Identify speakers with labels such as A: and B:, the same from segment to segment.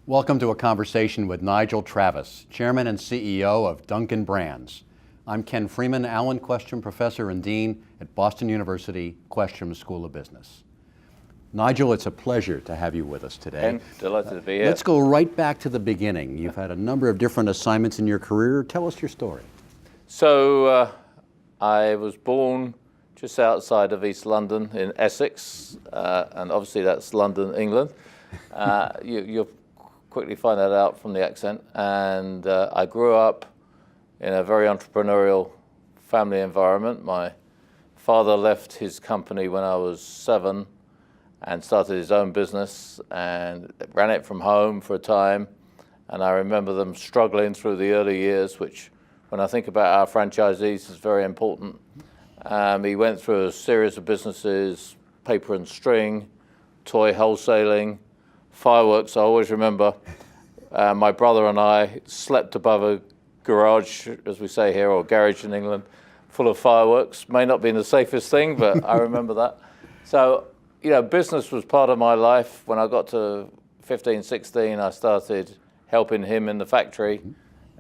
A: Welcome to a conversation with Nigel Travis, Chairman and CEO of Dunkin Brands. I'm Ken Freeman, Allen Questrom Professor and Dean at Boston University Questrom School of Business. Nigel, it's a pleasure to have you with us today.
B: Ken, delighted to be here.
A: Let's go right back to the beginning. You've had a number of different assignments in your career. Tell us your story.
B: So I was born just outside of East London in Essex, and obviously that's London, England. You'll quickly find that out from the accent. And I grew up in a very entrepreneurial family environment. My father left his company when I was 7 and started his own business and ran it from home for a time. And I remember them struggling through the early years, which when I think about our franchisees is very important. He went through a series of businesses, paper and string, toy wholesaling, fireworks. I always remember my brother and I slept above a garage, as we say here, or garage in England, full of fireworks. May not be the safest thing, but I remember that. So, you know, business was part of my life. When I got to 15, 16, I started helping him in the factory.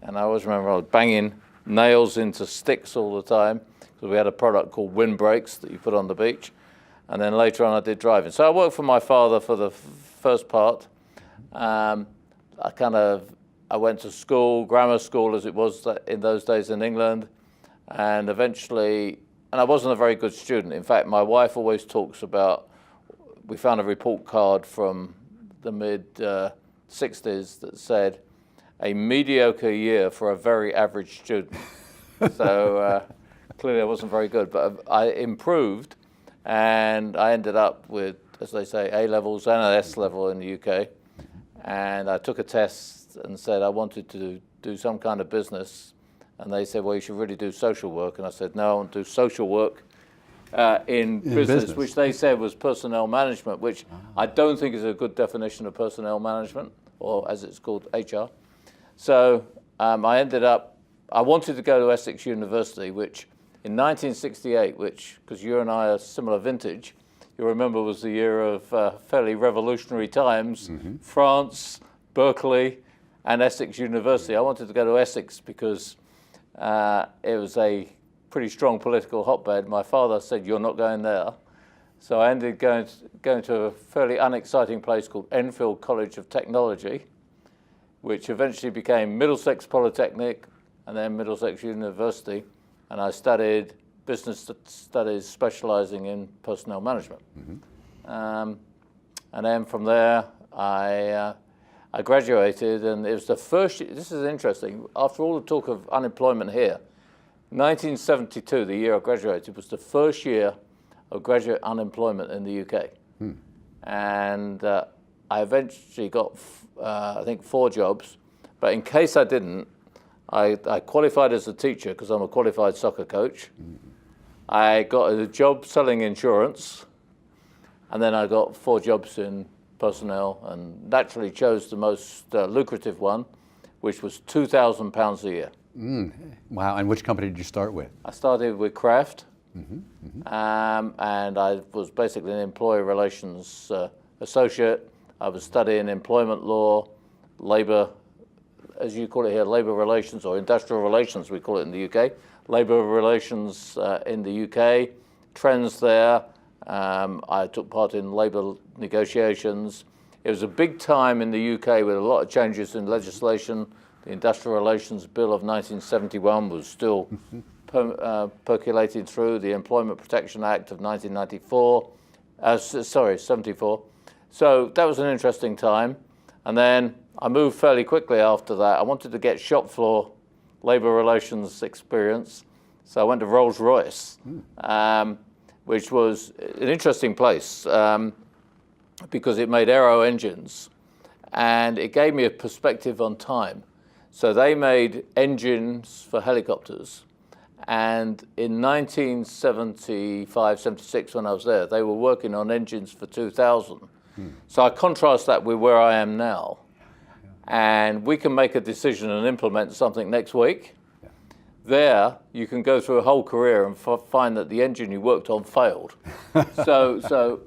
B: And I always remember I was banging nails into sticks all the time, because we had a product called windbreaks that you put on the beach. And then later on I did driving. So I worked for my father for the first part. I went to school, grammar school as it was in those days in England, and eventually, and I wasn't a very good student. In fact, my wife always talks about, we found a report card from the mid-60s that said, a mediocre year for a very average student. So clearly I wasn't very good, but I improved, and I ended up with, as they say, A-levels and an S-level in the UK. And I took a test and said I wanted to do some kind of business. And they said, well, you should really do social work. And I said, no, I want to do social work in business, which they said was personnel management, which I don't think is a good definition of personnel management, or as it's called, HR. So I wanted to go to Essex University, which in 1968, because you and I are similar vintage, you remember was the year of fairly revolutionary times, France, Berkeley, and Essex University. I wanted to go to Essex because it was a pretty strong political hotbed. My father said, you're not going there. So I ended up going to a fairly unexciting place called Enfield College of Technology, which eventually became Middlesex Polytechnic and then Middlesex University. And I studied business studies specializing in personnel management. And then from there, I graduated, and it was the first year. This is interesting. After all the talk of unemployment here, 1972, the year I graduated, was the first year of graduate unemployment in the UK. And I eventually got, I think, 4 jobs. But in case I didn't, I qualified as a teacher because I'm a qualified soccer coach. I got a job selling insurance, and then I got 4 jobs in personnel, and naturally chose the most lucrative one, which was £2,000 a year.
A: Wow, and which company did you start with?
B: I started with Kraft, and I was basically an employee relations associate. I was studying employment law, labor, as you call it here, labor relations, or industrial relations, we call it in the UK. Labor relations in the UK, trends there. I took part in labor negotiations. It was a big time in the UK with a lot of changes in legislation. The Industrial Relations Bill of 1971 was still percolating through. The Employment Protection Act of 1994, 74. So that was an interesting time. And then I moved fairly quickly after that. I wanted to get shop floor labor relations experience. So I went to Rolls-Royce, which was an interesting place because it made aero engines, and it gave me a perspective on time. So they made engines for helicopters, and in 1975, 76, when I was there, they were working on engines for 2000. So I contrast that with where I am now. And we can make a decision and implement something next week. There, you can go through a whole career and find that the engine you worked on failed. So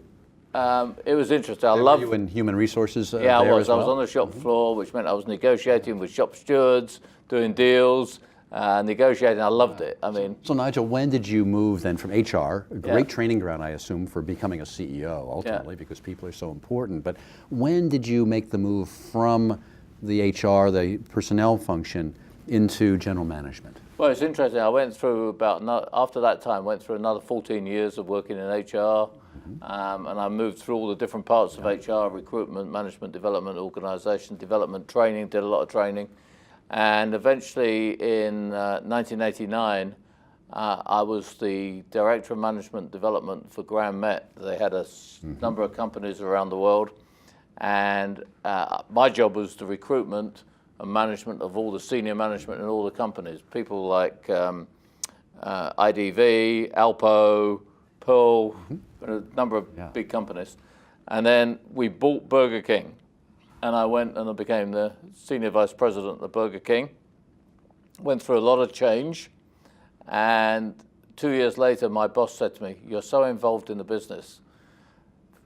B: It was interesting. I
A: Were
B: loved.
A: you in human resources
B: Yeah, I
A: there
B: was.
A: as
B: I
A: well?
B: was on the shop floor, which meant I was negotiating with shop stewards, doing deals, negotiating. I loved it. I mean,
A: So Nigel, when did you move then from HR, a great
B: Yeah.
A: training ground I assume for becoming a CEO ultimately because people are so important, but when did you make the move from the HR, the personnel function, into general management?
B: well, it's interesting. I went through after that time, went through another 14 years of working in HR, and I moved through all the different parts of HR, recruitment, management development, organization development, training, did a lot of training. And eventually in 1989, I was the Director of Management Development for Grand Met. They had a number of companies around the world. And my job was the recruitment and management of all the senior management in all the companies. People like IDV, Alpo, Pearl, a number of big companies. And then we bought Burger King. And I went and I became the Senior Vice President of Burger King. Went through a lot of change. And 2 years later, my boss said to me, "You're so involved in the business,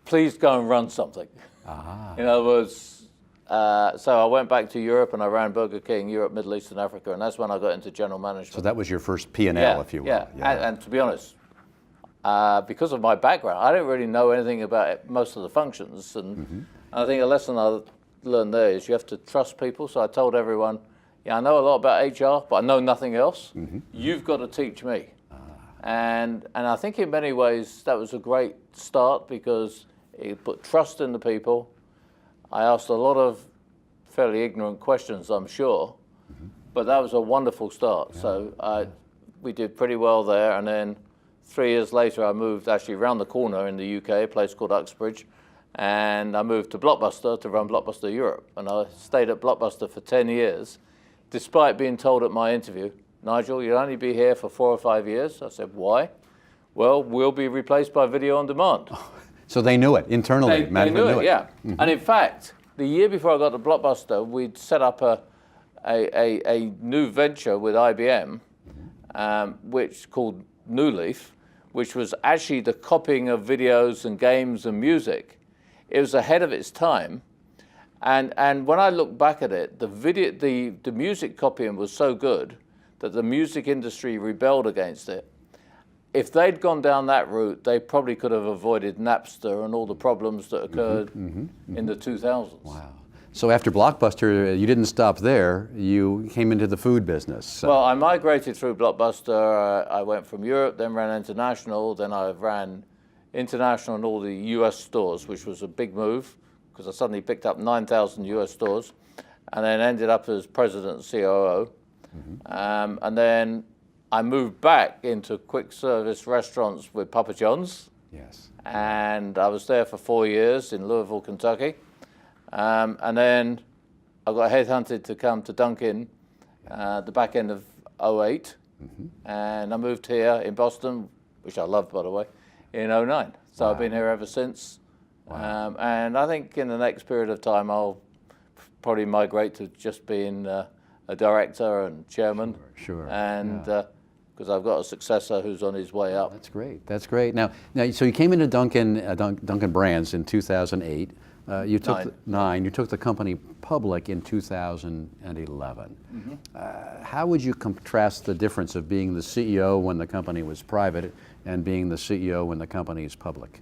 B: please go and run something." In other words, so I went back to Europe and I ran Burger King, Europe, Middle East and Africa, and that's when I got into general management.
A: So that was your first P&L, if you will.
B: Yeah. And to be honest, because of my background, I didn't really know anything about most of the functions. And I think a lesson I learned there is you have to trust people. So I told everyone, I know a lot about HR, but I know nothing else. You've got to teach me. And I think in many ways that was a great start because it put trust in the people. I asked a lot of fairly ignorant questions, I'm sure, but that was a wonderful start. So we did pretty well there. And then 3 years later, I moved actually around the corner in the UK, a place called Uxbridge, and I moved to Blockbuster to run Blockbuster Europe. And I stayed at Blockbuster for 10 years, despite being told at my interview, "Nigel, you'll only be here for 4 or 5 years." I said, "Why?" "Well, we'll be replaced by video on demand."
A: So they knew it internally.
B: They
A: Management
B: knew it, yeah. And in fact, the year before I got to Blockbuster, we'd set up a new venture with IBM, which called New Leaf, which was actually the copying of videos and games and music. It was ahead of its time. And when I look back at it, the music copying was so good that the music industry rebelled against it. If they'd gone down that route, they probably could have avoided Napster and all the problems that occurred in the 2000s.
A: Wow. So after Blockbuster, you didn't stop there. You came into the food business.
B: Well, I migrated through Blockbuster. I went from Europe, then ran international, then I ran international in all the US stores, which was a big move because I suddenly picked up 9,000 US stores and then ended up as president and COO. And then I moved back into quick service restaurants with Papa John's.
A: Yes.
B: And I was there for 4 years in Louisville, Kentucky. And then I got headhunted to come to Dunkin the back end of '08. And I moved here in Boston, which I love, by the way, in '09. So I've been here ever since. And I think in the next period of time, I'll probably migrate to just being a director and chairman.
A: Sure.
B: And because I've got a successor who's on his way up.
A: That's great. That's great. Now, so you came into Dunkin Brands in 2008. You took the company public in 2011. How would you contrast the difference of being the CEO when the company was private and being the CEO when the company is public?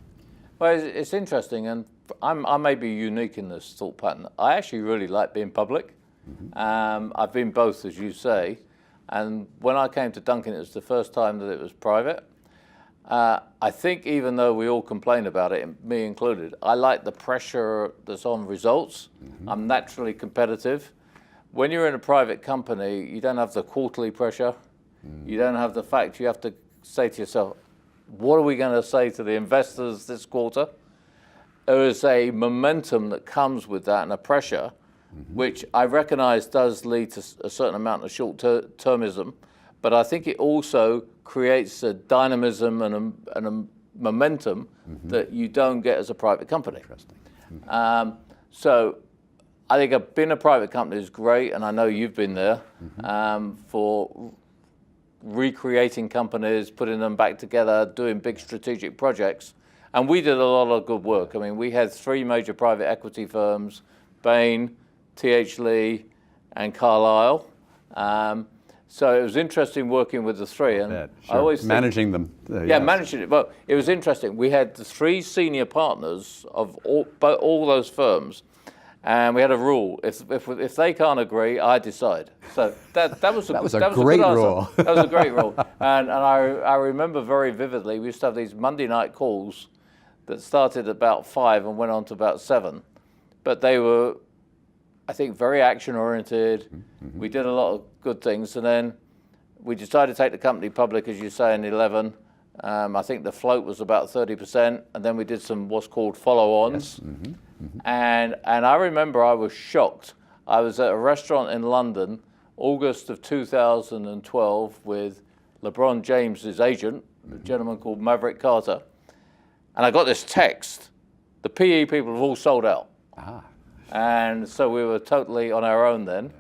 B: Well, it's interesting, and I may be unique in this thought pattern. I actually really like being public. I've been both, as you say, and when I came to Dunkin', it was the first time that it was private. I think even though we all complain about it, me included, I like the pressure that's on results. I'm naturally competitive. When you're in a private company, you don't have the quarterly pressure. You don't have the fact you have to say to yourself, what are we going to say to the investors this quarter? There is a momentum that comes with that and a pressure, which I recognize does lead to a certain amount of short-termism, but I think it also creates a dynamism and a momentum that you don't get as a private company.
A: Interesting.
B: So I think being a private company is great, and I know you've been there for recreating companies, putting them back together, doing big strategic projects. And we did a lot of good work. I mean, we had 3 major private equity firms, Bain, T.H. Lee, and Carlyle. So it was interesting working with the 3. And
A: Sure.
B: I always think,
A: managing them.
B: yeah, managing it. Well, it was interesting. We had the 3 senior partners of all those firms, and we had a rule: if they can't agree, I decide. So that was a
A: great rule.
B: That was a great rule. And I remember very vividly. We used to have these Monday night calls that started about 5 and went on to about 7, but they were, I think, very action-oriented. Mm-hmm. We did a lot of good things, and then we decided to take the company public, as you say, in 11. I think the float was about 30%, and then we did some what's called follow-ons.
A: Yes. Mm-hmm. Mm-hmm.
B: And I remember I was shocked. I was at a restaurant in London, August of 2012, with LeBron James's agent, a gentleman called Maverick Carter, and I got this text: the PE people have all sold out.
A: Ah.
B: And so we were totally on our own then.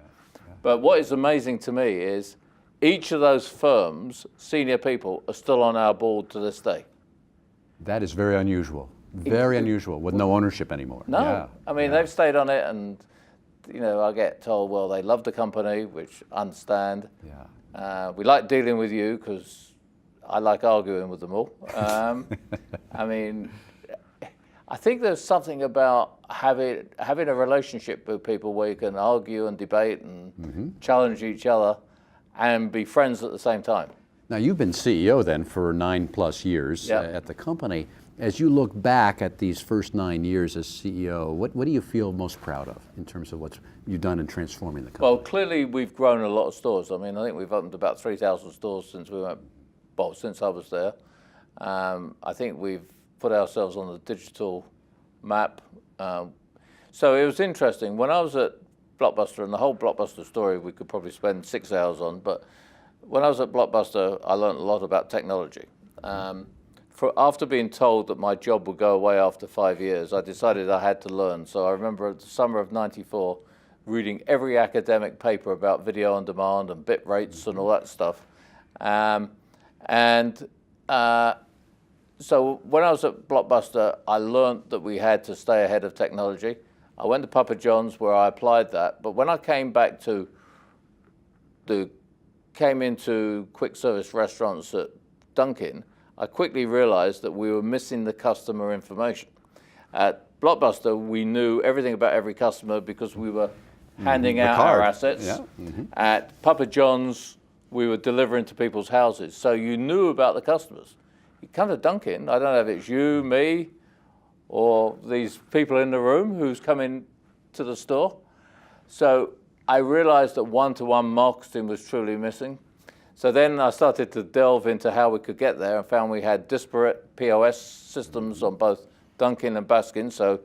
B: But what is amazing to me is each of those firms, senior people, are still on our board to this day.
A: That is very unusual. Very unusual, with no ownership anymore.
B: No,
A: Yeah.
B: I mean, they've stayed on it, and I get told, well, they love the company, which I understand.
A: Yeah.
B: We like dealing with you because I like arguing with them all. I mean, I think there's something about having a relationship with people where you can argue and debate and challenge each other and be friends at the same time.
A: Now, you've been CEO then for 9+ years at the company. As you look back at these first 9 years as CEO, what do you feel most proud of in terms of what you've done in transforming the company?
B: Well, clearly we've grown a lot of stores. I mean, I think we've opened about 3,000 stores since since I was there. I think we've put ourselves on the digital map. So it was interesting. When I was at Blockbuster, and the whole Blockbuster story we could probably spend 6 hours on, but when I was at Blockbuster, I learned a lot about technology. After being told that my job would go away after 5 years, I decided I had to learn. So I remember the summer of '94 reading every academic paper about video on demand and bit rates and all that stuff. So when I was at Blockbuster, I learned that we had to stay ahead of technology. I went to Papa John's where I applied that. But when I came back came into quick service restaurants at Dunkin', I quickly realized that we were missing the customer information. At Blockbuster, we knew everything about every customer because we were handing out our assets.
A: Yeah.
B: At Papa John's, we were delivering to people's houses. So you knew about the customers. You come to Dunkin', I don't know if it's you, me, or these people in the room who's coming to the store. So I realized that one-to-one marketing was truly missing. So then I started to delve into how we could get there and found we had disparate POS systems on both Dunkin' and Baskin. So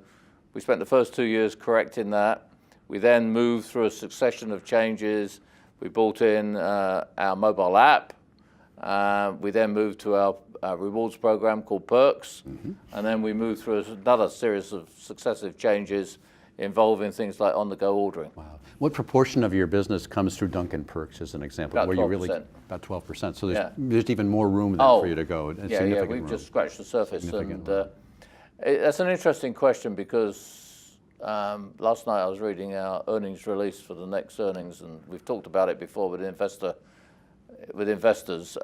B: we spent the first 2 years correcting that. We then moved through a succession of changes. We brought in our mobile app. We then moved to our rewards program called Perks. And then we moved through another series of successive changes involving things like on-the-go ordering.
A: Wow. What proportion of your business comes through Dunkin Perks, as an example?
B: About 12%.
A: About 12%. So there's even more room there for you to go.
B: Yeah, we've just scratched the surface. And that's an interesting question because last night I was reading our earnings release for the next earnings, and we've talked about it before with investors.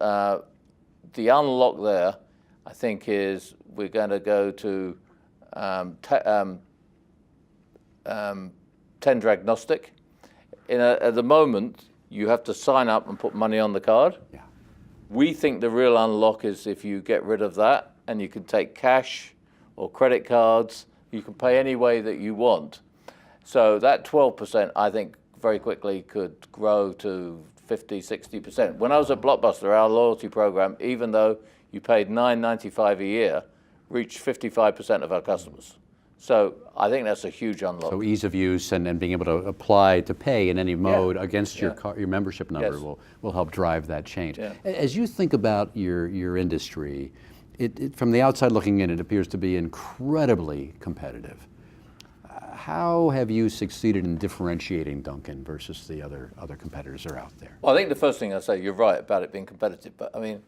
B: The unlock there, I think, is we're going to go to tender agnostic. At the moment, you have to sign up and put money on the card.
A: Yeah.
B: We think the real unlock is if you get rid of that and you can take cash or credit cards, you can pay any way that you want. So that 12%, I think, very quickly could grow to 50, 60%. When I was at Blockbuster, our loyalty program, even though you paid $9.95 a year, reached 55% of our customers. So I think that's a huge unlock.
A: So ease of use and being able to apply to pay in any mode against your membership number will help drive that change.
B: Yeah.
A: As you think about your industry, from the outside looking in, it appears to be incredibly competitive. How have you succeeded in differentiating Dunkin' versus the other competitors that are out there?
B: Well, I think the first thing I say, you're right about it being competitive, but I mean,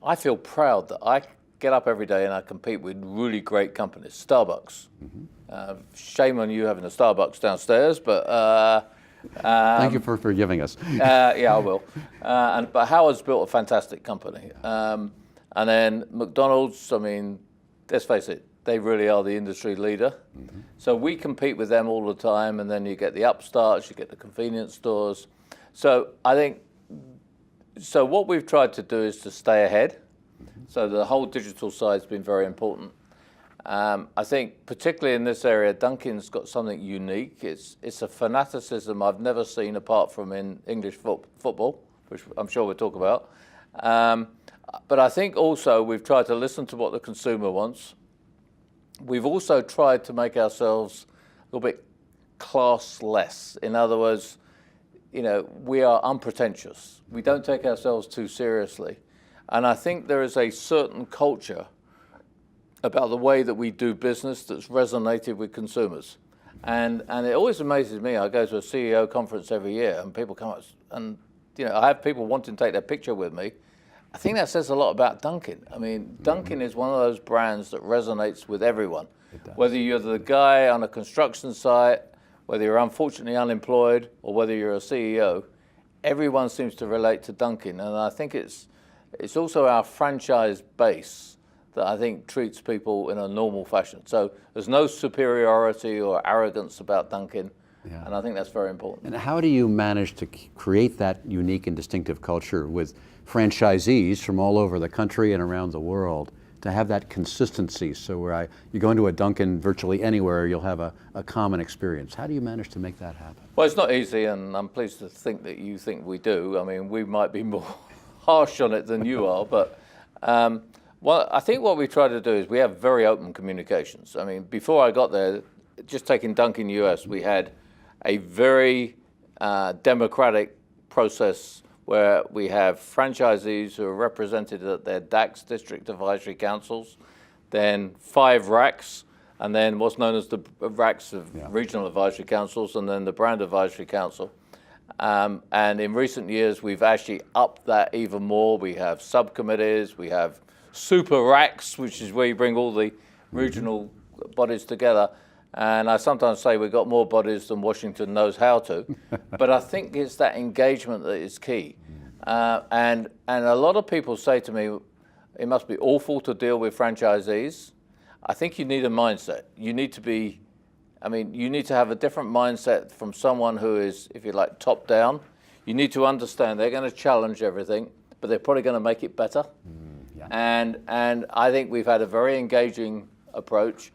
B: I feel proud that I get up every day and I compete with really great companies. Starbucks. Shame on you having a Starbucks downstairs, but
A: thank you for forgiving us.
B: yeah, I will. But Howard's built a fantastic company. And then McDonald's, I mean, let's face it, they really are the industry leader. So we compete with them all the time, and then you get the upstarts, you get the convenience stores. So I think, so what we've tried to do is to stay ahead. So the whole digital side's been very important. I think particularly in this area, Dunkin's got something unique. It's a fanaticism I've never seen apart from in English football, which I'm sure we'll talk about. But I think also we've tried to listen to what the consumer wants. We've also tried to make ourselves a little bit classless. In other words, you know, we are unpretentious. We don't take ourselves too seriously. And I think there is a certain culture about the way that we do business that's resonated with consumers. And it always amazes me. I go to a CEO conference every year and people come up and, you know, I have people wanting to take their picture with me. I think that says a lot about Dunkin. I mean, Dunkin is one of those brands that resonates with everyone. Whether you're the guy on a construction site, whether you're unfortunately unemployed, or whether you're a CEO, everyone seems to relate to Dunkin. And I think it's also our franchise base that I think treats people in a normal fashion. So there's no superiority or arrogance about Dunkin, and I think that's very important.
A: And how do you manage to create that unique and distinctive culture with franchisees from all over the country and around the world to have that consistency? So where you go into a Dunkin' virtually anywhere, you'll have a common experience. How do you manage to make that happen?
B: Well, it's not easy, and I'm pleased to think that you think we do. I mean, we might be more harsh on it than you are, but well, I think what we try to do is we have very open communications. I mean, before I got there, just taking Dunkin' US, we had a very democratic process where we have franchisees who are represented at their DACs, District Advisory Councils, then 5 RACs, and then what's known as the RACs of Regional Advisory Councils, and then the Brand Advisory Council. And in recent years, we've actually upped that even more. We have subcommittees, we have super RACs, which is where you bring all the regional bodies together. And I sometimes say we've got more bodies than Washington knows how to. But I think it's that engagement that is key. And a lot of people say to me, it must be awful to deal with franchisees. I think you need a mindset. You need to be, I mean, you need to have a different mindset from someone who is, if you like, top down. You need to understand they're going to challenge everything, but they're probably going to make it better. And I think we've had a very engaging approach.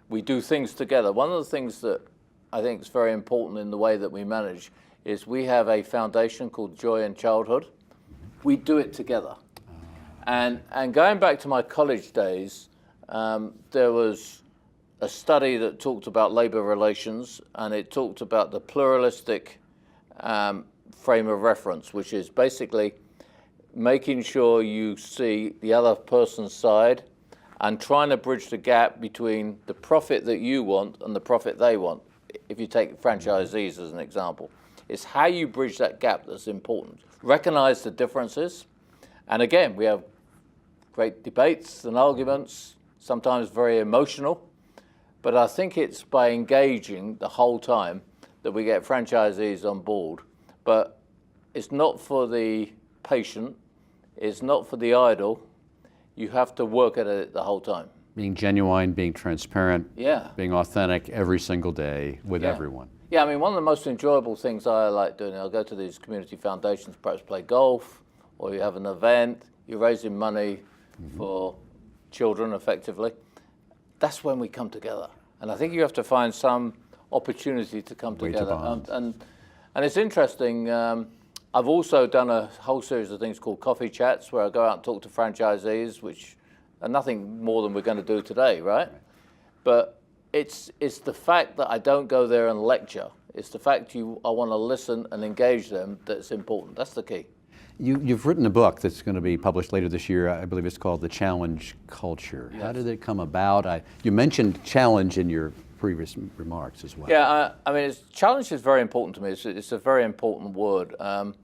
B: We do things together. One of the things that I think is very important in the way that we manage is we have a foundation called Joy in Childhood. We do it together. And going back to my college days, there was a study that talked about labor relations, and it talked about the pluralistic frame of reference, which is basically making sure you see the other person's side and trying to bridge the gap between the profit that you want and the profit they want. If you take franchisees as an example, it's how you bridge that gap that's important. Recognize the differences. And again, we have great debates and arguments, sometimes very emotional, but I think it's by engaging the whole time that we get franchisees on board. But it's not for the patient, it's not for the idle. You have to work at it the whole time.
A: Being genuine, being transparent, being authentic every single day with everyone.
B: Yeah, I mean, one of the most enjoyable things I like doing, I'll go to these community foundations, perhaps play golf, or you have an event, you're raising money for children effectively. That's when we come together. And I think you have to find some opportunity to come together. And it's interesting, I've also done a whole series of things called coffee chats where I go out and talk to franchisees, which are nothing more than we're going to do today, right? But it's the fact that I don't go there and lecture. It's the fact I want to listen and engage them that's important. That's the key.
A: You've written a book that's going to be published later this year. I believe it's called The Challenge Culture. Yes. How did it come about? You mentioned challenge in your previous remarks as well.
B: Yeah, I mean, challenge is very important to me. It's a very important word. And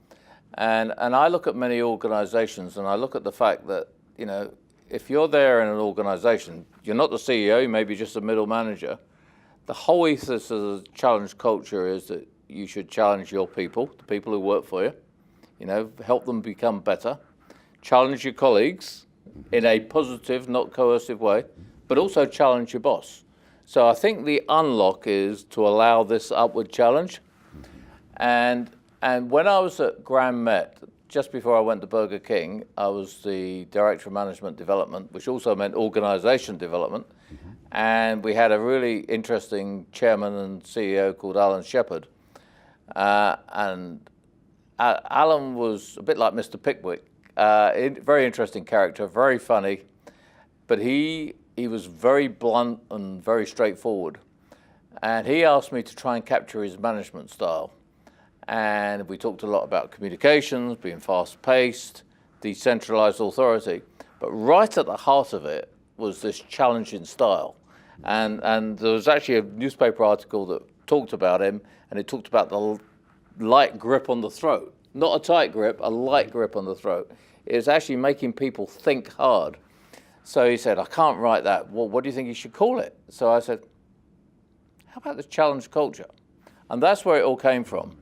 B: I look at many organizations and I look at the fact that, you know, if you're there in an organization, you're not the CEO, you may be just a middle manager. The whole ethos of the challenge culture is that you should challenge your people, the people who work for you, help them become better, challenge your colleagues in a positive, not coercive way, but also challenge your boss. So I think the unlock is to allow this upward challenge. And when I was at Grand Met, just before I went to Burger King, I was the Director of Management Development, which also meant organization development. And we had a really interesting chairman and CEO called Alan Shepard. And Alan was a bit like Mr. Pickwick, very interesting character, very funny, but he was very blunt and very straightforward. And he asked me to try and capture his management style. And we talked a lot about communications, being fast-paced, decentralized authority. But right at the heart of it was this challenging style. And there was actually a newspaper article that talked about him, and it talked about the light grip on the throat. Not a tight grip, a light grip on the throat. It was actually making people think hard. So he said, I can't write that. Well, what do you think you should call it? So I said, how about the challenge culture? And that's where it all came from.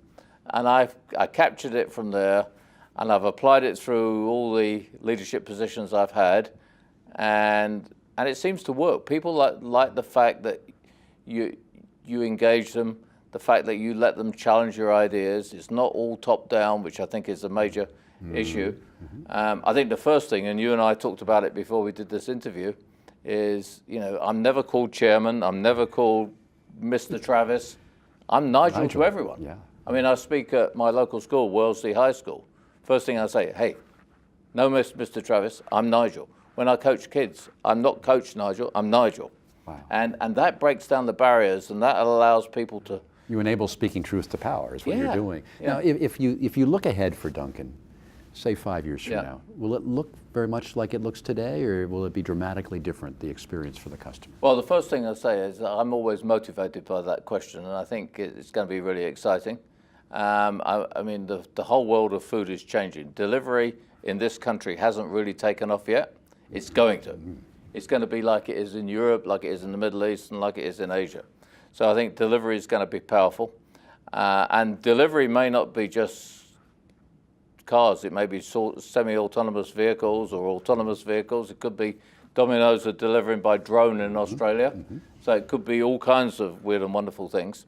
B: And I captured it from there, and I've applied it through all the leadership positions I've had, and it seems to work. People like the fact that you engage them, the fact that you let them challenge your ideas. It's not all top down, which I think is a major issue. I think the first thing, and you and I talked about it before we did this interview, is I'm never called chairman, I'm never called Mr. Travis. I'm Nigel to everyone.
A: Yeah.
B: I mean, I speak at my local school, Wellesley High School. First thing I say, hey, no Mr. Travis, I'm Nigel. When I coach kids, I'm not Coach Nigel, I'm Nigel.
A: Wow.
B: And that breaks down the barriers, and that allows people to...
A: You enable speaking truth to power is what you're doing.
B: Yeah.
A: Now, if you look ahead for Duncan, say 5 years from now, will it look very much like it looks today, or will it be dramatically different, the experience for the customer?
B: Well, the first thing I say is that I'm always motivated by that question, and I think it's going to be really exciting. I mean, the whole world of food is changing. Delivery in this country hasn't really taken off yet. It's going to. It's going to be like it is in Europe, like it is in the Middle East, and like it is in Asia. So I think delivery is going to be powerful. And delivery may not be just cars. It may be semi-autonomous vehicles or autonomous vehicles. It could be Domino's are delivering by drone in Australia. So it could be all kinds of weird and wonderful things.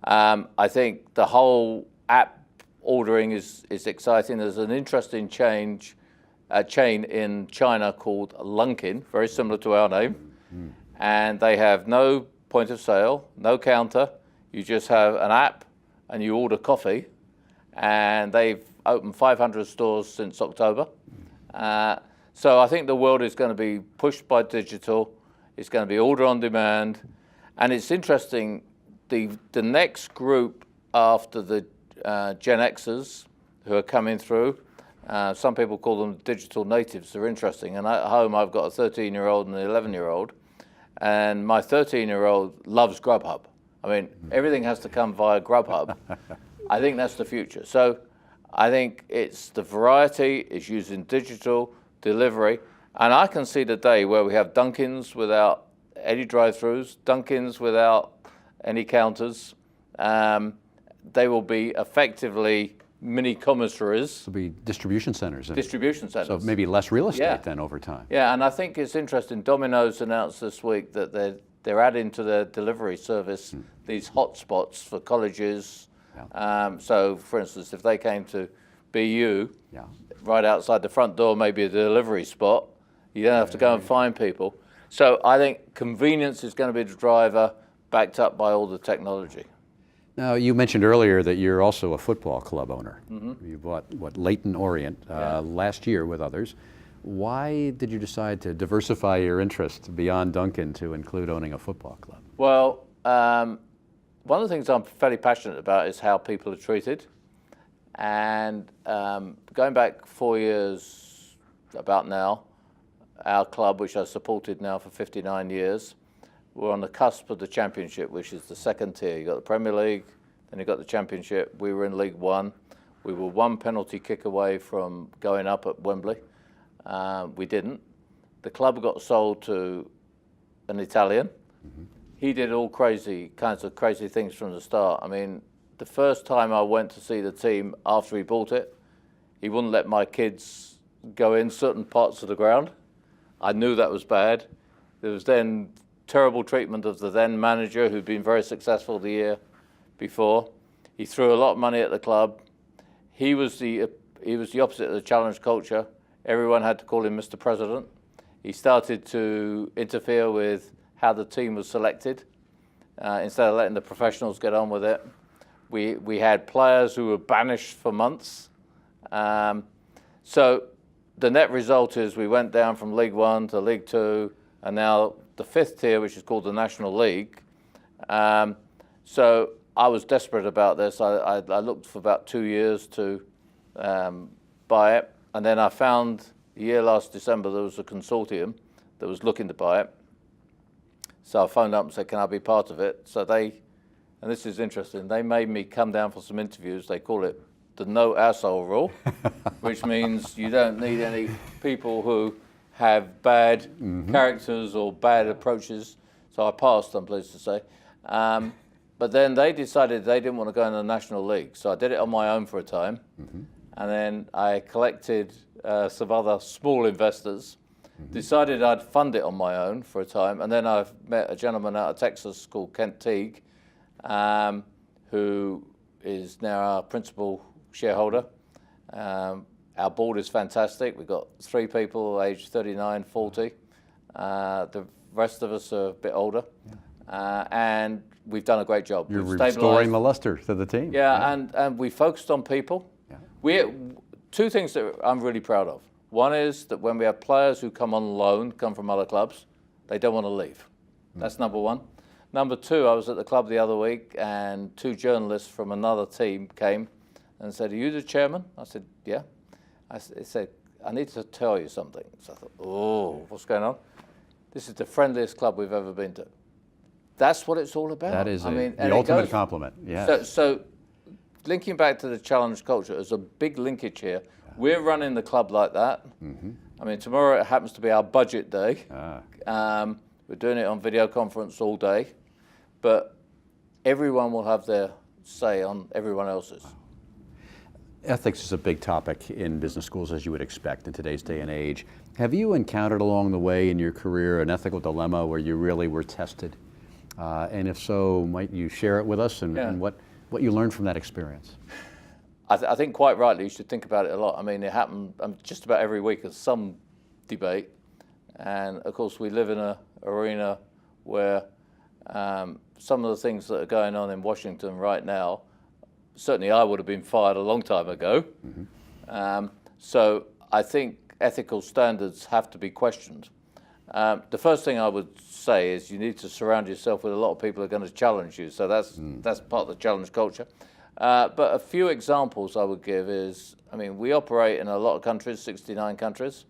B: I think the whole app ordering is exciting. There's an interesting chain in China called Lunkin, very similar to our name. And they have no point of sale, no counter. You just have an app and you order coffee. And they've opened 500 stores since October. So I think the world is going to be pushed by digital. It's going to be order on demand. And it's interesting, the next group after the Gen Xers who are coming through, some people call them digital natives. They're interesting. And at home, I've got a 13-year-old and an 11-year-old. And my 13-year-old loves Grubhub. I mean, everything has to come via Grubhub. I think that's the future. So I think it's the variety, it's using digital delivery. And I can see the day where we have Duncans without any drive-thrus, Duncans without any counters. They will be effectively mini commissaries.
A: There'll be distribution centers.
B: Distribution centers.
A: So maybe less real estate then over time.
B: Yeah, and I think it's interesting. Domino's announced this week that they're adding to their delivery service these hotspots for colleges. So, for instance, if they came to BU, right outside the front door, maybe a delivery spot. You don't have to go and find people. So I think convenience is going to be the driver, backed up by all the technology.
A: Now, you mentioned earlier that you're also a football club owner. You bought, Leyton Orient last year with others. Why did you decide to diversify your interest beyond Duncan to include owning a football club?
B: Well, one of the things I'm fairly passionate about is how people are treated. And going back 4 years about now, our club, which I've supported now for 59 years, we're on the cusp of the championship, which is the second tier. You've got the Premier League, then you've got the championship. We were in League One. We were one penalty kick away from going up at Wembley. We didn't. The club got sold to an Italian. He did all kinds of crazy things from the start. I mean, the first time I went to see the team after he bought it, he wouldn't let my kids go in certain parts of the ground. I knew that was bad. There was then terrible treatment of the then manager, who'd been very successful the year before. He threw a lot of money at the club. He was the opposite of the challenge culture. Everyone had to call him Mr. President. He started to interfere with how the team was selected instead of letting the professionals get on with it. We had players who were banished for months. So the net result is we went down from League One to League Two, and now the fifth tier, which is called the National League. So I was desperate about this. I looked for about 2 years to buy it, and then I found the year last December there was a consortium that was looking to buy it. So I phoned up and said, can I be part of it? So they, and this is interesting, they made me come down for some interviews. They call it the no asshole rule, which means you don't need any people who have bad characters or bad approaches. So I passed, I'm pleased to say. But then they decided they didn't want to go in the National League. So I did it on my own for a time. And then I collected some other small investors, decided I'd fund it on my own for a time. And then I've met a gentleman out of Texas called Kent Teague, who is now our principal shareholder. Our board is fantastic. We've got 3 people aged 39, 40. The rest of us are a bit older. And we've done a great job.
A: You're
B: We've
A: restoring the luster to the team.
B: And we focused on people. Two things that I'm really proud of. One is that when we have players who come on loan, come from other clubs, they don't want to leave. That's number one. Number two, I was at the club the other week and 2 journalists from another team came and said, are you the chairman? I said, yeah. They said, I need to tell you something. So I thought, oh, what's going on? This is the friendliest club we've ever been to. That's what it's all about.
A: That is the ultimate compliment. Yes.
B: So linking back to the challenge culture, there's a big linkage here. We're running the club like that. I mean, tomorrow it happens to be our budget day. We're doing it on video conference all day, but everyone will have their say on everyone else's.
A: Ethics is a big topic in business schools, as you would expect in today's day and age. Have you encountered along the way in your career an ethical dilemma where you really were tested? And if so, might you share it with us and what you learned from that experience?
B: I think quite rightly you should think about it a lot. I mean, it happened just about every week there's some debate. And of course we live in an arena where some of the things that are going on in Washington right now, certainly I would have been fired a long time ago. So I think ethical standards have to be questioned. The first thing I would say is you need to surround yourself with a lot of people who are going to challenge you. So that's part of the challenge culture. But a few examples I would give is, I mean, we operate in a lot of countries, 69 countries.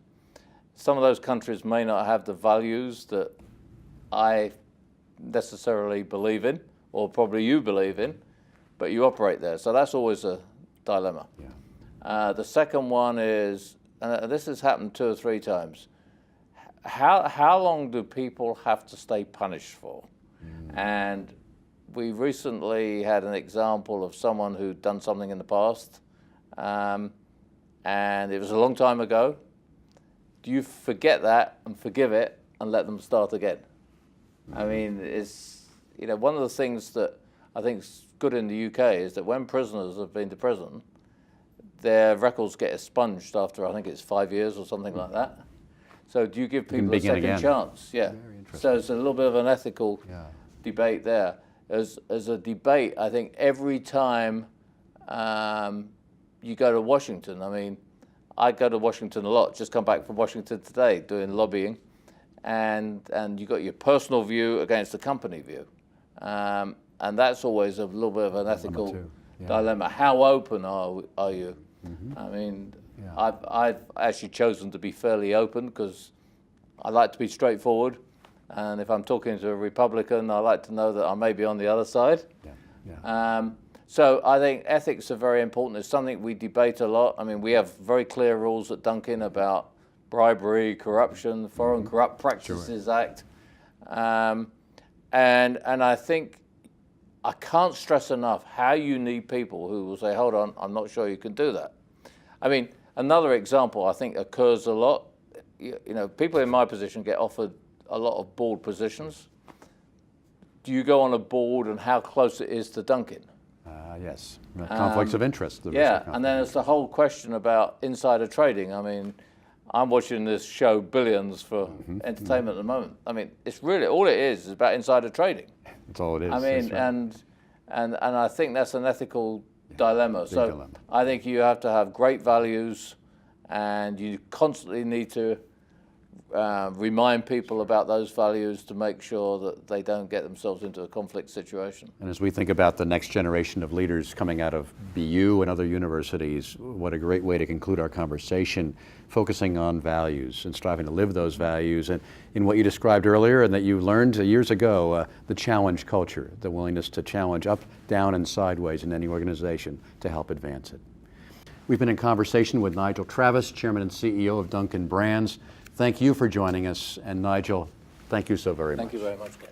B: Some of those countries may not have the values that I necessarily believe in, or probably you believe in, but you operate there. So that's always a dilemma. The second one is, and this has happened 2 or 3 times, how long do people have to stay punished for? And we recently had an example of someone who'd done something in the past, and it was a long time ago. Do you forget that and forgive it and let them start again? I mean, it's, you know, one of the things that I think is good in the UK is that when prisoners have been to prison, their records get expunged after, I think it's 5 years or something like that. So do you give people a second chance? Yeah. So it's a little bit of an ethical debate there. As a debate, I think every time you go to Washington, I mean, I go to Washington a lot, just come back from Washington today doing lobbying, and you got your personal view against the company view. And that's always a little bit of an ethical dilemma. How open are you? I mean, I've actually chosen to be fairly open because I like to be straightforward. And if I'm talking to a Republican, I like to know that I may be on the other side. So I think ethics are very important. It's something we debate a lot. I mean, we have very clear rules at Dunkin about bribery, corruption, Foreign Corrupt Practices Act. And I think I can't stress enough how you need people who will say, hold on, I'm not sure you can do that. I mean, another example I think occurs a lot, you know, people in my position get offered a lot of board positions. Do you go on a board and how close it is to Dunkin?
A: Yes, conflicts of interest.
B: Yeah, and then it's the whole question about insider trading. I mean, I'm watching this show Billions for entertainment at the moment. I mean, it's really, all it is about insider trading.
A: That's all it is.
B: I mean,
A: right.
B: and I think that's an ethical dilemma. So
A: dilemma.
B: I think you have to have great values, and you constantly need to remind people about those values to make sure that they don't get themselves into a conflict situation.
A: And as we think about the next generation of leaders coming out of BU and other universities, what a great way to conclude our conversation, focusing on values and striving to live those values. And in what you described earlier and that you learned years ago, the challenge culture, the willingness to challenge up, down, and sideways in any organization to help advance it. We've been in conversation with Nigel Travis, Chairman and CEO of Dunkin Brands. Thank you for joining us. And Nigel, thank you so very much.
B: Thank you very much, Ken.